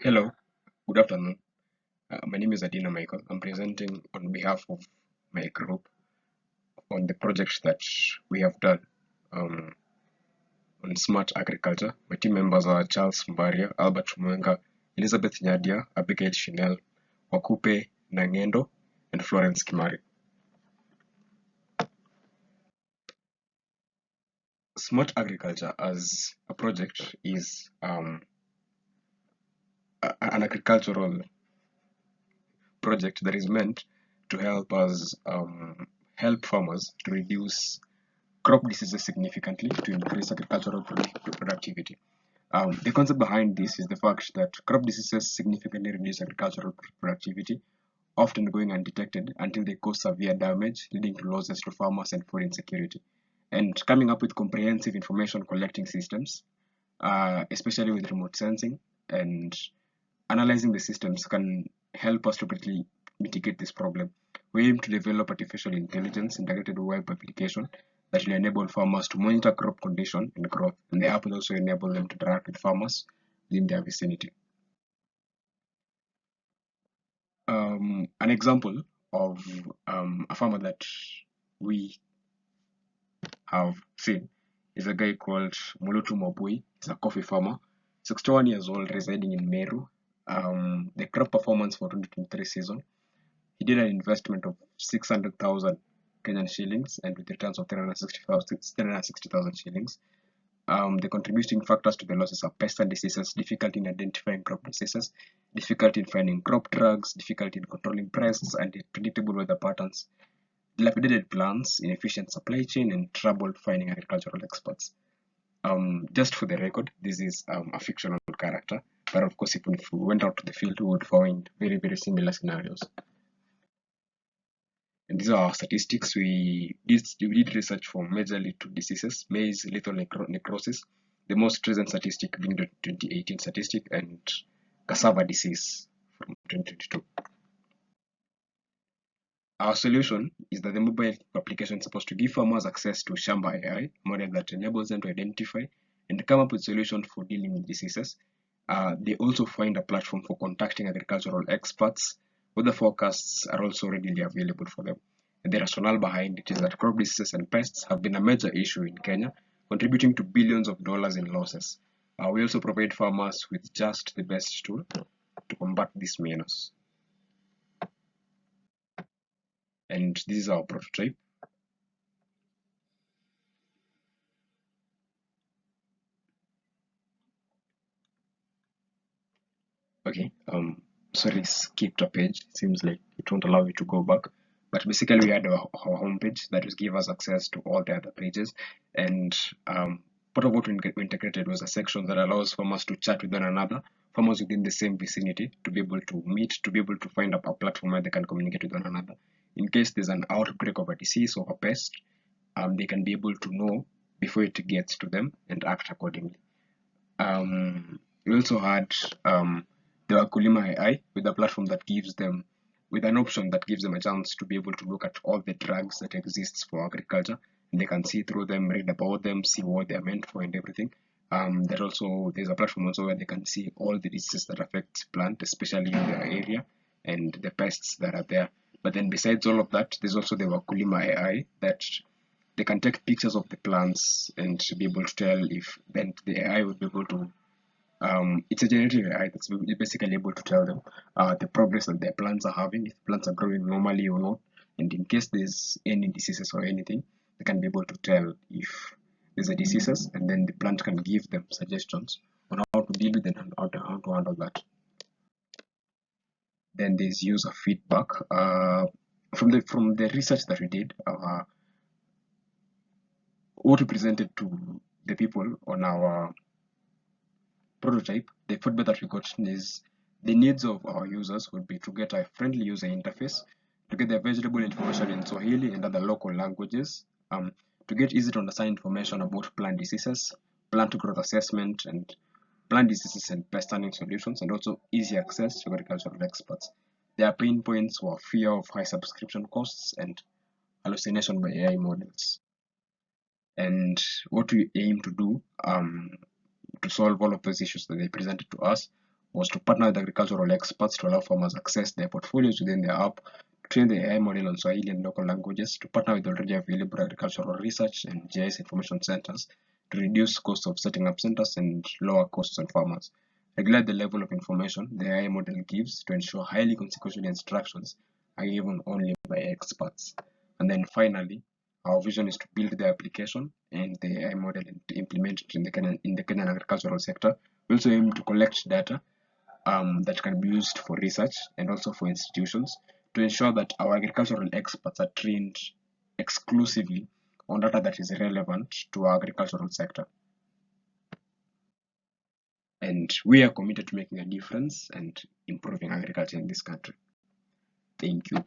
Hello, good afternoon. My name is Adina Michael. I'm presenting on behalf of my group on the project that we have done um, on smart agriculture. My team members are Charles Mbaria, Albert Mwenga, Elizabeth Nyadia, Abigail Chanel, Wakupe Nangendo, and Florence Kimari. Smart agriculture as a project is an agricultural project that is meant to help us help farmers to reduce crop diseases significantly to increase agricultural productivity. The concept behind this is the fact that crop diseases significantly reduce agricultural productivity, often going undetected until they cause severe damage, leading to losses to farmers and food insecurity. And coming up with comprehensive information collecting systems, especially with remote sensing and analyzing the systems, can help us to greatly mitigate this problem. We aim to develop artificial intelligence integrated web application that will enable farmers to monitor crop condition and growth, and the app will also enable them to interact with farmers within their vicinity. An example of a farmer that we have seen is a guy called Mulutu Mobui. He's a coffee farmer, 61 years old, residing in Meru. The crop performance for 2023 season, he did an investment of 600,000 Kenyan shillings and with returns of 360,000 shillings. The contributing factors to the losses are pests and diseases, difficulty in identifying crop diseases, difficulty in finding crop drugs, difficulty in controlling pests, and unpredictable weather patterns, dilapidated plants, inefficient supply chain, and trouble finding agricultural experts. Just for the record, this is a fictional character, but of course, even if we went out to the field, we would find very, very similar scenarios. And these are our statistics. We did research for majorly two diseases: maize lethal necrosis, the most recent statistic being the 2018 statistic, and cassava disease from 2022. Our solution is that the mobile application is supposed to give farmers access to Shamba AI model that enables them to identify and come up with solutions for dealing with diseases. They also find a platform for contacting agricultural experts. Weather forecasts are also readily available for them. And the rationale behind it is that crop diseases and pests have been a major issue in Kenya, contributing to billions of dollars in losses. We also provide farmers with just the best tool to combat this menace. And this is our prototype. Okay, sorry, skipped a page. Seems like it won't allow you to go back. But basically, we had our homepage that will give us access to all the other pages. And part of what we integrated was a section that allows farmers to chat with one another, farmers within the same vicinity, to be able to meet, to be able to find a platform where they can communicate with one another. In case there's an outbreak of a disease or a pest, they can be able to know before it gets to them and act accordingly. We also had the Wakulima AI with a platform that gives them, with an option that gives them a chance to be able to look at all the drugs that exists for agriculture, and they can see through them, read about them, see what they're meant for and everything. There's a platform also where they can see all the diseases that affect plant, especially in their area, and the pests that are there. But then besides all of that, there's also the Wakulima AI that they can take pictures of the plants and be able to tell if then the AI would be able to it's a generative AI that's basically able to tell them the progress that their plants are having, if plants are growing normally or not, and in case there's any diseases or anything, they can be able to tell if there's a diseases, and then the plant can give them suggestions on how to deal with it and how to handle that. Then there's user feedback. From the research that we did, what we presented to the people on our prototype, the feedback that we got is the needs of our users would be to get a friendly user interface, to get their vegetable information in Swahili and other local languages, to get easy to understand information about plant diseases, plant growth assessment, and plant diseases and pest hunting solutions, and also easy access to agricultural experts. Their pain points were fear of high subscription costs and hallucination by AI models. And what we aim to do to solve all of those issues that they presented to us was to partner with agricultural experts to allow farmers access their portfolios within their app, to train the AI model on Swahili and local languages, to partner with already available agricultural research and GIS information centers, to reduce costs of setting up centers and lower costs on farmers. Regulate the level of information the AI model gives to ensure highly consequential instructions are given only by experts. And then finally, our vision is to build the application and the AI model and to implement it in the Kenyan agricultural sector. We also aim to collect data that can be used for research and also for institutions to ensure that our agricultural experts are trained exclusively on data that is relevant to our agricultural sector. And we are committed to making a difference and improving agriculture in this country. Thank you.